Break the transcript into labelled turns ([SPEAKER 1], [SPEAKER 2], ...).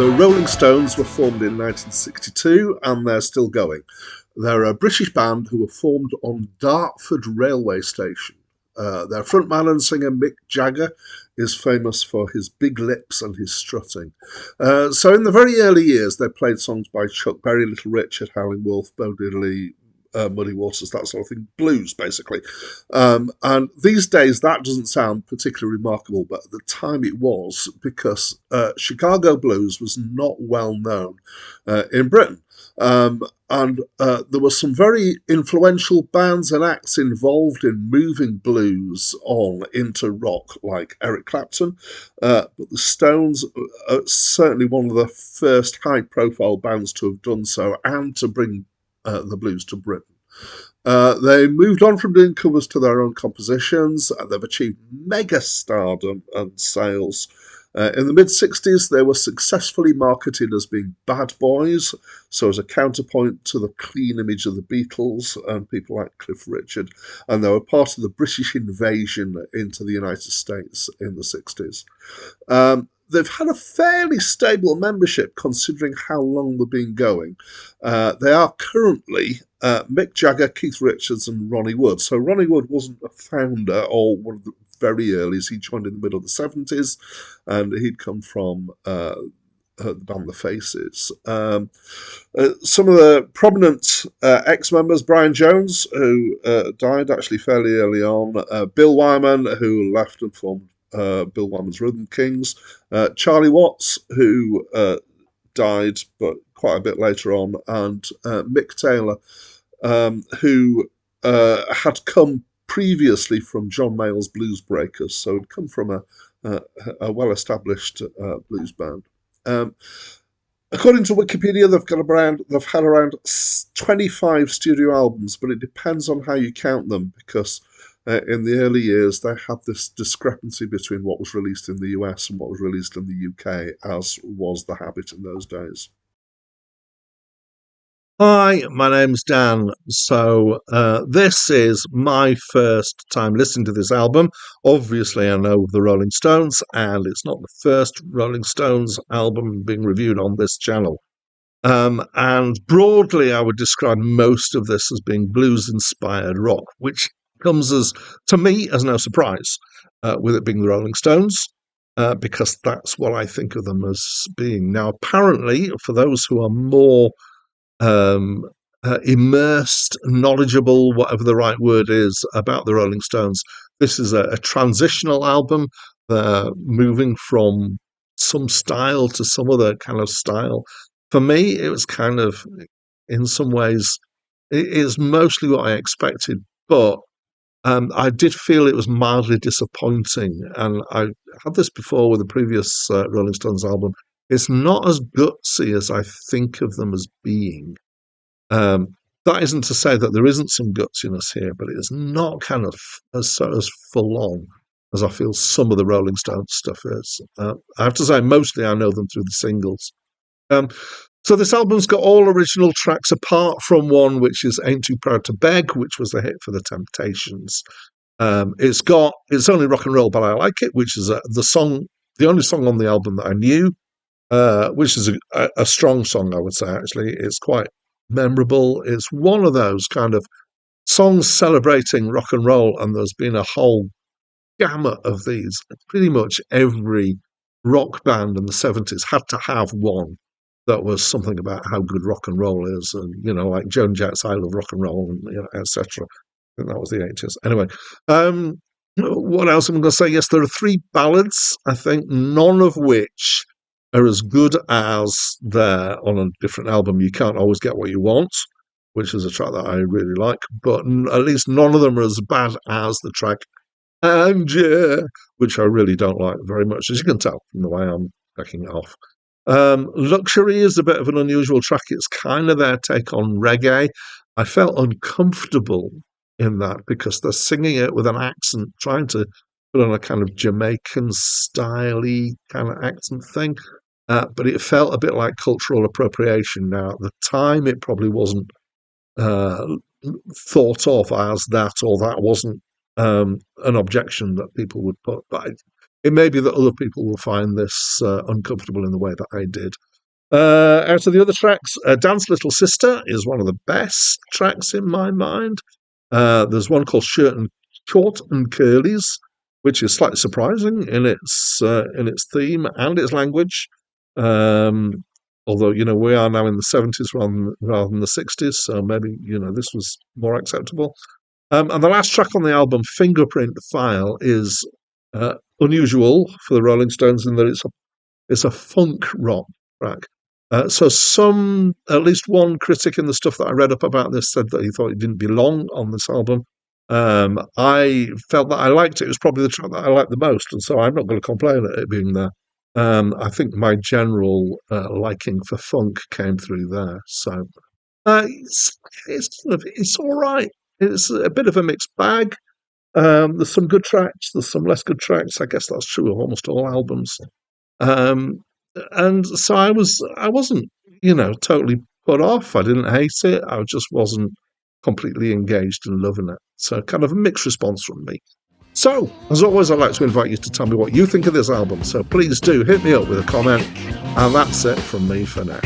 [SPEAKER 1] The Rolling Stones were formed in 1962 and they're still going. They're a British band who were formed on Dartford railway station. Their frontman and singer Mick Jagger is famous for his big lips and his strutting. So in the very early years, they played songs by Chuck Berry, Little Richard, Howlin' Wolf, Bo Diddley, Muddy Waters, that sort of thing, blues basically. And these days that doesn't sound particularly remarkable, but at the time it was, because Chicago blues was not well known in Britain. And there were some very influential bands and acts involved in moving blues on into rock, like Eric Clapton. But the Stones are certainly one of the first high-profile bands to have done so and to bring the blues to Britain. They moved on from doing covers to their own compositions, and they've achieved mega stardom and sales. In the mid-60s, they were successfully marketed as being bad boys, so as a counterpoint to the clean image of the Beatles and people like Cliff Richard, and they were part of the British invasion into the United States in the 60s. They've had a fairly stable membership considering how long they've been going. They are currently Mick Jagger, Keith Richards and Ronnie Wood. So Ronnie Wood wasn't a founder or one of the very earlies. He joined in the middle of the 70s and he'd come from the band The Faces. Some of the prominent ex-members, Brian Jones, who died actually fairly early on, Bill Wyman, who left and formed Bill Wyman's Rhythm Kings, Charlie Watts, who died but quite a bit later on, and Mick Taylor, who had come previously from John Mayall's Blues Breakers, so had come from a well-established blues band. According to Wikipedia, they've had around 25 studio albums, but it depends on how you count them, because in the early years they had this discrepancy between what was released in the US and what was released in the UK, as was the habit in those days.
[SPEAKER 2] Hi, my name's Dan. So this is my first time listening to this album. Obviously, I know the Rolling Stones, and it's not the first Rolling Stones album being reviewed on this channel. And broadly, I would describe most of this as being blues-inspired rock, which comes to me, as no surprise, with it being the Rolling Stones, because that's what I think of them as being. Now, apparently, for those who are more immersed, knowledgeable, whatever the right word is, about the Rolling Stones, this is a transitional album. They're moving from some style to some other kind of style. For me, it was kind of, in some ways, it is mostly what I expected, but I did feel it was mildly disappointing. And I had this before with the previous Rolling Stones album. It's not as gutsy as I think of them as being. That isn't to say that there isn't some gutsiness here, but it is not kind of as full on as I feel some of the Rolling Stones stuff is. I have to say, mostly I know them through the singles. So this album's got all original tracks apart from one which is Ain't Too Proud to Beg, which was a hit for the Temptations. It's only rock and roll, but I like it, which is the only song on the album that I knew, which is a strong song, I would say, actually. It's quite memorable. It's one of those kind of songs celebrating rock and roll, and there's been a whole gamut of these. Pretty much every rock band in the 70s had to have one that was something about how good rock and roll is, and like Joan Jett's "I Love Rock and Roll," and etc. I think that was the 80s. Anyway, what else am I going to say? Yes, there are 3 ballads, I think, none of which are as good as they're on a different album. You Can't Always Get What You Want, which is a track that I really like, but at least none of them are as bad as the track "And Yeah," which I really don't like very much, as you can tell from the way I'm backing it off. Luxury is a bit of an unusual track. It's kind of their take on reggae. I felt uncomfortable in that because they're singing it with an accent, trying to put on a kind of Jamaican style-y kind of accent thing. But it felt a bit like cultural appropriation. Now, at the time, it probably wasn't thought of as that, or that wasn't an objection that people would put. But it may be that other people will find this uncomfortable in the way that I did. Out of the other tracks, Dance Little Sister is one of the best tracks in my mind. There's one called Short and Curlies, which is slightly surprising in its theme and its language. Um, Although we are now in the 70s rather than the 60s, so maybe this was more acceptable. And the last track on the album, Fingerprint File, is unusual for the Rolling Stones in that it's a funk rock track. So at least one critic in the stuff that I read up about this said that he thought it didn't belong on this album. I felt that I liked it. It was probably the track that I liked the most, and so I'm not going to complain at it being there. I think my general liking for funk came through there. So it's all right. It's a bit of a mixed bag. There's some good tracks. There's some less good tracks. I guess that's true of almost all albums. Um, and so I wasn't, totally put off. I didn't hate it. I just wasn't completely engaged and loving it. So kind of a mixed response from me. So, as always, I'd like to invite you to tell me what you think of this album. So please do hit me up with a comment. And that's it from me for now.